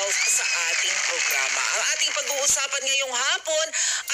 PhilHealth sa ating programa. Ang ating pag-uusapan ngayong hapon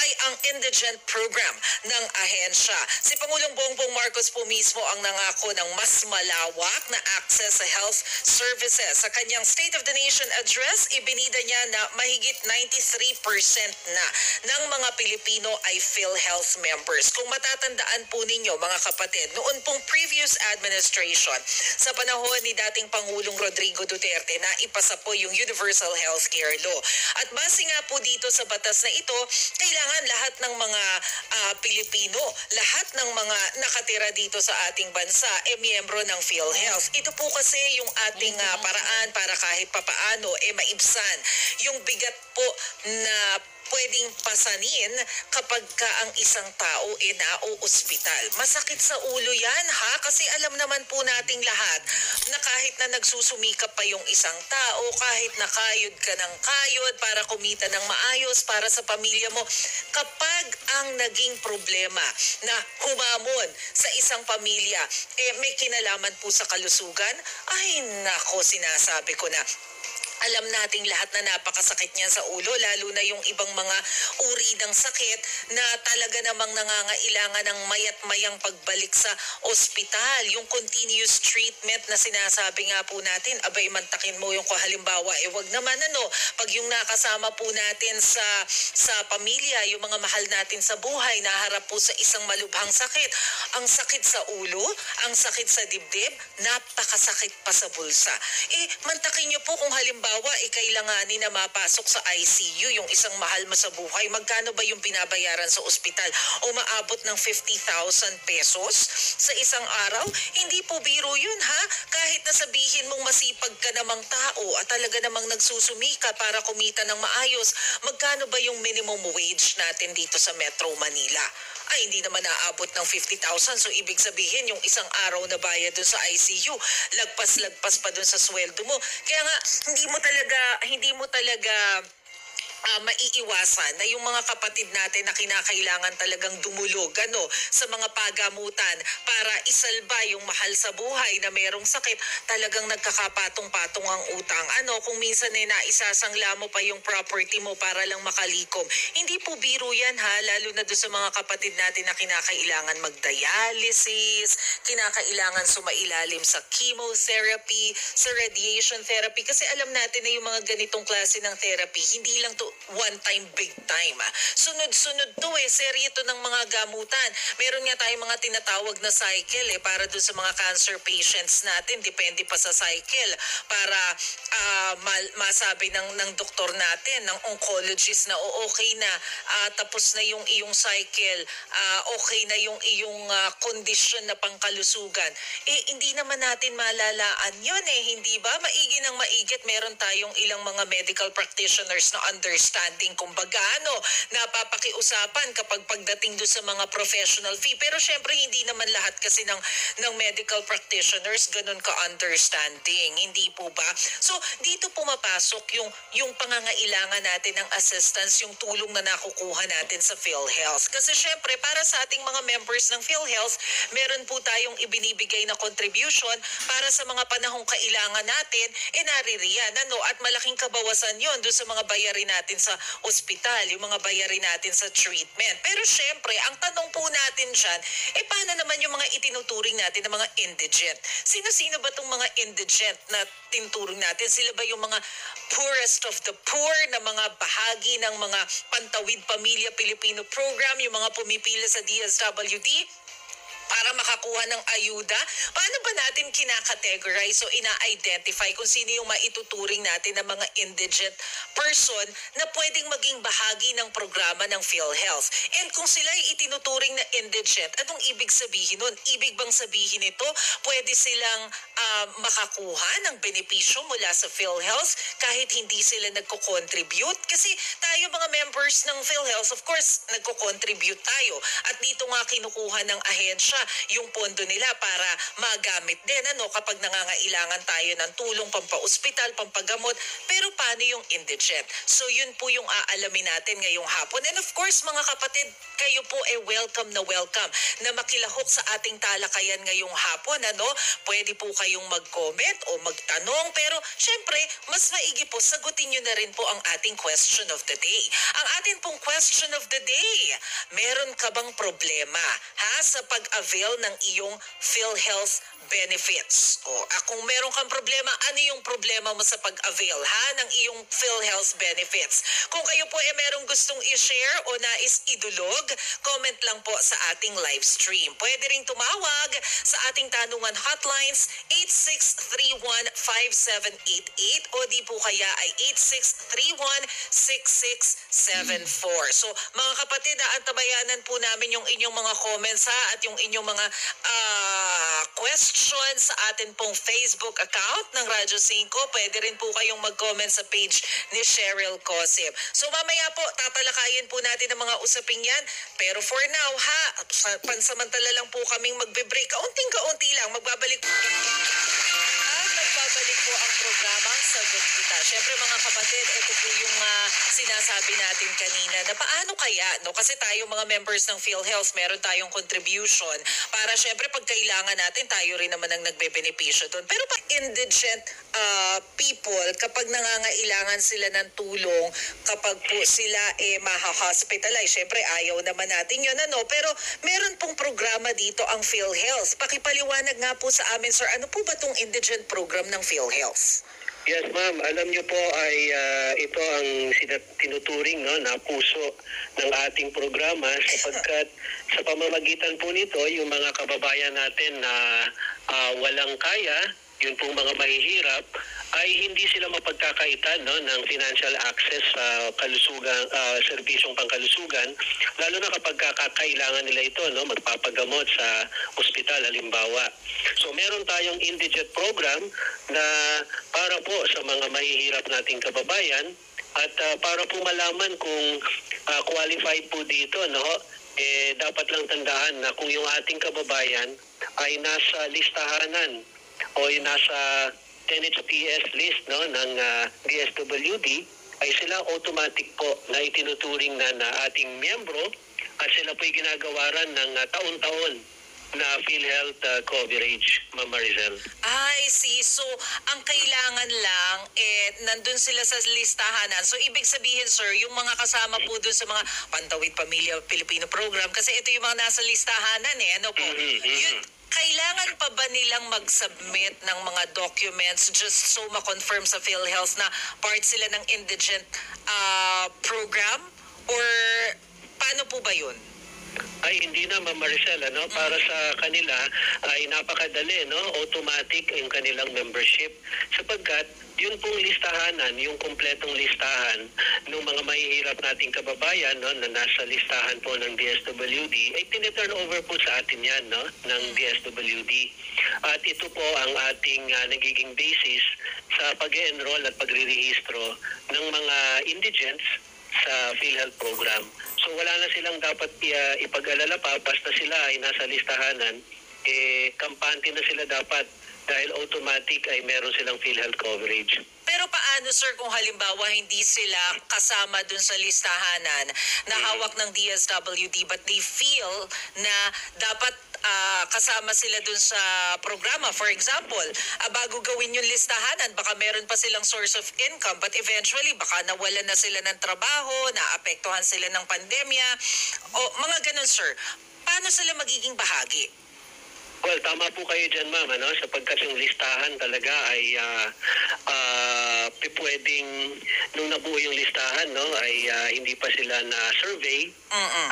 ay ang indigent program ng ahensya. Si Pangulong Bongbong Marcos po mismo ang nangako ng mas malawak na access sa health services. Sa kanyang State of the Nation address, ibinida niya na mahigit 93% na ng mga Pilipino ay PhilHealth members. Kung matatandaan po ninyo mga kapatid, noon pong previous administration, sa panahon ni dating Pangulong Rodrigo Duterte na ipasa po yung Universal Healthcare Law. At base nga po dito sa batas na ito, kailangan lahat ng mga Pilipino, lahat ng mga nakatira dito sa ating bansa miyembro ng PhilHealth. Ito po kasi yung ating paraan para kahit papaano maibsan yung bigat po na pwedeng pasanin kapag ka ang isang tao na-ospital. Masakit sa ulo yan kasi alam naman po nating lahat na kahit na nagsusumikap pa yung isang tao, kahit nakayod ka ng kayod para kumita ng maayos para sa pamilya mo, kapag ang naging problema na humamon sa isang pamilya, may kinalaman po sa kalusugan, ay nako, sinasabi ko na, alam nating lahat na napakasakit niyan sa ulo, lalo na yung ibang mga uri ng sakit na talaga namang nangangailangan ng mayat-mayang pagbalik sa ospital. Yung continuous treatment na sinasabi nga po natin, abay mantakin mo yung halimbawa, wag naman pag yung nakasama po natin sa pamilya, yung mga mahal natin sa buhay, naharap po sa isang malubhang sakit. Ang sakit sa ulo, ang sakit sa dibdib, napakasakit pa sa bulsa. Mantakin niyo po kung halimbawa kailanganin na mapasok sa ICU yung isang mahal mo sa buhay, magkano ba yung binabayaran sa ospital? O maabot ng 50,000 pesos sa isang araw? Hindi po biro yun kahit na sabihin mong masipag ka namang tao at talaga namang nagsusumika para kumita ng maayos, magkano ba yung minimum wage natin dito sa Metro Manila? Ay, hindi naman naabot ng 50,000. So, ibig sabihin, yung isang araw na bayad dun sa ICU, lagpas-lagpas pa dun sa sweldo mo. Kaya nga, hindi mo talaga maiiwasan na yung mga kapatid natin na kinakailangan talagang dumulog sa mga pagamutan para isalba yung mahal sa buhay na merong sakit, talagang nagkakapatong-patong ang utang. Kung minsan naisasangla mo pa yung property mo para lang makalikom. Hindi po biro yan lalo na doon sa mga kapatid natin na kinakailangan mag-dialysis, kinakailangan sumailalim sa chemotherapy, sa radiation therapy. Kasi alam natin na yung mga ganitong klase ng therapy, hindi lang to one time, big time. Sunod-sunod to serye to ng mga gamutan. Meron nga tayong mga tinatawag na cycle para dun sa mga cancer patients natin. Depende pa sa cycle para masabi ng doktor natin, ng oncologist na okay na, tapos na yung iyong cycle, okay na yung iyong kondisyon na pangkalusugan. Hindi naman natin malalaan yun hindi ba? Maigi ng maigit, meron tayong ilang mga medical practitioners na understanding kung bagano napapakiusapan kapag pagdating do sa mga professional fee. Pero syempre hindi naman lahat kasi ng medical practitioners ganun ka-understanding. Hindi po ba? So dito pumapasok yung pangangailangan natin ng assistance, yung tulong na nakukuha natin sa PhilHealth. Kasi syempre para sa ating mga members ng PhilHealth, meron po tayong ibinibigay na contribution para sa mga panahong kailangan natin, naririyan. At malaking kabawasan yon doon sa mga bayarin natin sa ospital, yung mga bayarin natin sa treatment. Pero syempre, ang tanong po natin dyan, paano naman yung mga itinuturing natin na mga indigent? Sino-sino ba itong mga indigent na tinuturing natin? Sila ba yung mga poorest of the poor na mga bahagi ng mga Pantawid Pamilya Pilipino Program, yung mga pumipila sa DSWD? Para makakuha ng ayuda, paano ba natin kinakategorize o ina-identify kung sino yung maituturing natin na mga indigent person na pwedeng maging bahagi ng programa ng PhilHealth? And kung sila ay itinuturing na indigent, anong ibig sabihin nun? Ibig bang sabihin ito, pwede silang makakuha ng benepisyo mula sa PhilHealth kahit hindi sila nagko-contribute? Kasi tayo mga members ng PhilHealth, of course, nagko-contribute tayo. At dito nga kinukuha ng ahensya ahensya yung pondo nila para magamit din kapag nangangailangan tayo ng tulong pampaospital, pampagamot. Pero paano yung indigent? So yun po yung aalamin natin ngayong hapon. And of course mga kapatid, kayo po ay welcome na makilahok sa ating talakayan ngayong hapon. Pwede po kayong mag-comment o magtanong, pero syempre mas maigi po sagutin nyo na rin po ang ating question of the day. Ang ating pong question of the day, meron ka bang problema sa pag-avail ng iyong PhilHealth benefits? Kung meron kang problema, ano yung problema mo sa pag-avail ng iyong PhilHealth benefits? Kung kayo po merong gustong i-share o nais idulog, comment lang po sa ating live stream. Pwede ring tumawag sa ating tanungan hotlines 8631-5788 o di po kaya ay 8631-6674. So mga kapatid, antabayanan po namin yung inyong mga comments at yung inyong mga questions sa atin pong Facebook account ng Radyo 5. Pwede rin po kayong mag-comment sa page ni Cheryl Cosip. So mamaya po, tatalakayin po natin ang mga usaping yan. Pero for now, pansamantala lang po kaming magbe-break. Kaunting-kaunti lang, magbabalik po ang programang Sagot Kita. Siyempre mga kapatid, ito po yung sinasabi natin kanina na paano kaya, kasi tayo mga members ng PhilHealth, meron tayong contribution para siyempre pag kailangan natin, tayo rin naman ang nagbe-benepisyo doon. Pero pag indigent people, kapag nangangailangan sila ng tulong, kapag po sila maha-hospitalize, siyempre ayaw naman natin yun, pero meron pong programa dito ang PhilHealth. Pakipaliwanag nga po sa amin, sir, ano po ba itong indigent program ng PhilHealth? Yes, ma'am. Alam niyo po ay ito ang tinuturing na puso ng ating programa sapagkat sa pamamagitan po nito, yung mga kababayan natin na walang kaya, yun pong mga mahihirap, ay hindi sila mapagkakaitan ng financial access sa kalusugan, serbisyong pangkalusugan, lalo na kapag kailangan nila ito, magpapagamot sa ospital halimbawa. So meron tayong indigent program na para po sa mga mahihirap nating kababayan at para po malaman kung qualified po dito, dapat lang tandaan na kung yung ating kababayan ay nasa listahanan o yung nasa NHPS list ng DSWD, ay sila automatic po na itinuturing na ating miyembro at sila po'y ginagawaran ng taon-taon na PhilHealth coverage, Ma'am Maricel. I see. So, ang kailangan lang, nandun sila sa listahanan. So, ibig sabihin, sir, yung mga kasama po dun sa mga Pantawid Pamilya Pilipino program, kasi ito yung mga nasa listahanan ano po? Yun, kailangan pa ba nilang mag-submit ng mga documents just so ma-confirm sa PhilHealth na part sila ng indigent program? Or paano po ba yun? Ay hindi na, Ma'am Maricel, para sa kanila ay napakadali, automatic yung kanilang membership sapagkat yun pong listahanan, yung kumpletong listahan ng mga mahihirap nating kababayan na nasa listahan po ng DSWD ay tiniturn over po sa atin yan ng DSWD. At ito po ang ating nagiging basis sa pag-enroll at pagre-rehistro ng mga indigents sa PhilHealth program. So wala na silang dapat ipag-alala pa basta sila ay nasa listahanan, kampante na sila dapat dahil automatic ay meron silang PhilHealth coverage. Pero paano, sir, kung halimbawa hindi sila kasama dun sa listahanan na hawak ng DSWD but they feel na dapat kasama sila dun sa programa? For example, bago gawin yung listahanan, baka meron pa silang source of income but eventually baka nawalan na sila ng trabaho, naapektuhan sila ng pandemya, o mga ganun, sir. Paano sila magiging bahagi? Well, tama po kayo dyan, ma'am, sapagkat yung listahan talaga ay pwedeng, nung nabuo yung listahan, ay hindi pa sila na-survey.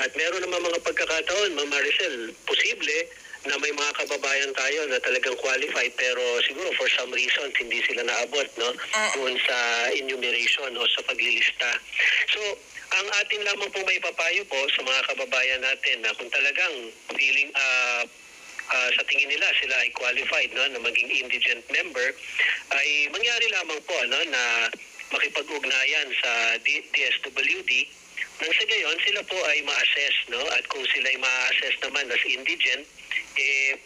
At meron naman mga pagkakataon, Ma'am Maricel, posible na may mga kababayan tayo na talagang qualified pero siguro for some reasons hindi sila naabot doon sa enumeration o sa paglilista. So, ang atin lamang po may papayo po sa mga kababayan natin na kung talagang feeling sa tingin nila sila ay qualified na maging indigent member, ay mangyari lamang po na makipag-ugnayan sa DSWD Nang sa gayon, sila po ay ma-assess, no? At kung sila ay ma-assess naman as indigent,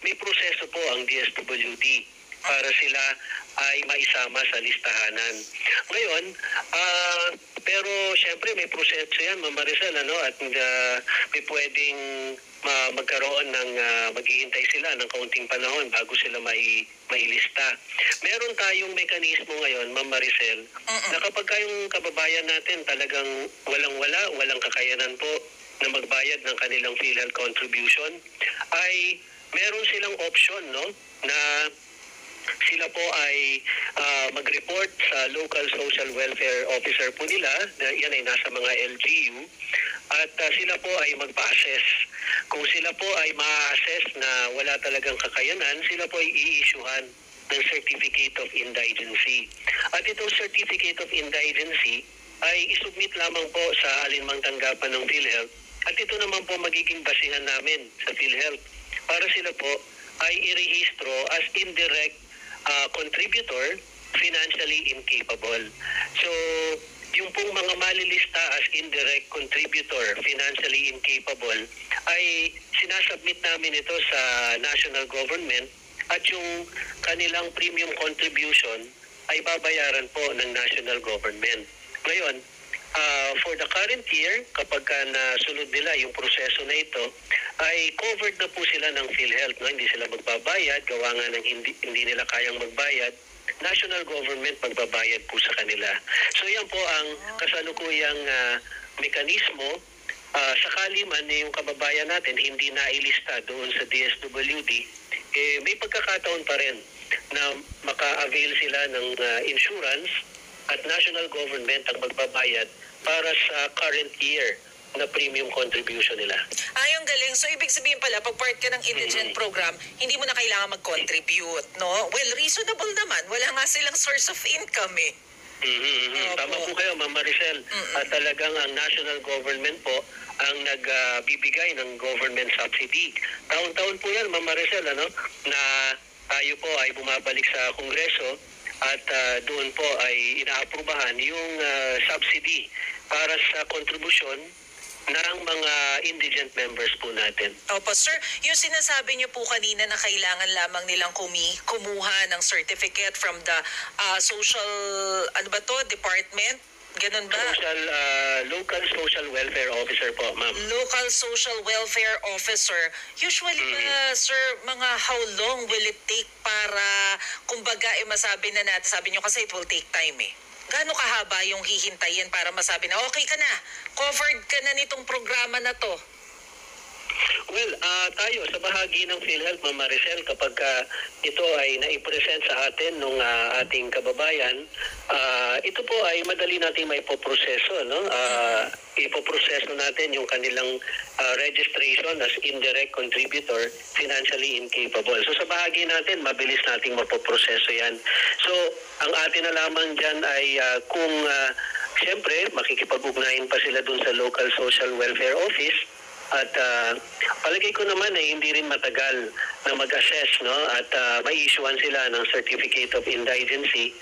may proseso po ang DSWD para sila ay maisama sa listahanan. Ngayon, pero syempre may proseso yan, Ma'am Maricel, ano? At may pwedeng magkaroon ng maghihintay sila ng kaunting panahon bago sila mailista. Meron tayong mekanismo ngayon, Ma'am Maricel, na kapag yung kababayan natin talagang walang kakayanan po na magbayad ng kanilang PhilHealth contribution, ay meron silang option, no, na sila po ay mag-report sa local social welfare officer po nila, yan ay nasa mga LGU, at sila po ay magpa-assess. Kung sila po ay ma-assess na wala talagang kakayanan, sila po ay i-issuehan ng Certificate of Indigency. At itong Certificate of Indigency ay isubmit lamang po sa alinmang tanggapan ng PhilHealth, at ito naman po magiging basihan namin sa PhilHealth para sila po ay irehistro as indirect contributor, financially incapable. So, yung pong mga malilista as indirect contributor, financially incapable, ay sinasubmit namin ito sa national government, at yung kanilang premium contribution ay babayaran po ng national government. Ngayon, for the current year, kapag nasunod nila yung proseso na ito, ay covered na po sila ng PhilHealth. No? Hindi sila magbabayad, gawa nga ng hindi nila kayang magbayad, national government magbabayad po sa kanila. So yan po ang kasalukuyang mekanismo. Sakali man yung kababayan natin hindi nailista doon sa DSWD, may pagkakataon pa rin na maka-avail sila ng insurance, at national government ang magbabayad para sa current year na premium contribution nila. Yung galing. So, ibig sabihin pala, pag part ka ng indigent program, hindi mo na kailangan mag-contribute, no? Well, reasonable naman. Wala nga silang source of income, eh. Tama po kayo, Ma'am Maricel. At talagang ang national government po ang nagbibigay ng government subsidy. Taon-taon po yan, Ma'am Maricel, ano? Na tayo po ay bumabalik sa Kongreso, at doon po ay inaaprubahan yung subsidy para sa kontribusyon ng mga indigent members po natin. Opo, sir. Yung sinasabi niyo po kanina na kailangan lamang nilang kumuha ng certificate from the social, department? Ganun ba? Local social welfare officer po, ma'am. Local social welfare officer. Usually ba, sir, mga how long will it take para, kumbaga, masabi na natin, sabi niyo kasi it will take time, eh. Gaano kahaba yung hihintayin para masabi na okay ka na, covered ka na nitong programa na to? Well, tayo sa bahagi ng PhilHealth, Ma'am Maricel, kapag ito ay naipresent sa atin ng ating kababayan, ito po ay madali natin may poproseso, no? Ipoproseso natin yung kanilang registration as indirect contributor, financially incapable. So sa bahagi natin, mabilis nating mapoproseso yan. So ang atin na lamang dyan ay kung siyempre makikipag-ugnayan pa sila dun sa local social welfare office, at palagay ko naman ay hindi rin matagal na mag-assess, no, at ma-issuean sila ng Certificate of Indigency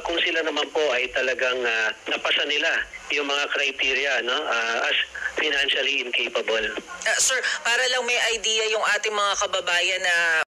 kung sila naman po ay talagang napasa nila yung mga criteria, no, as financially incapable. Sir, para lang may idea yung ating mga kababayan na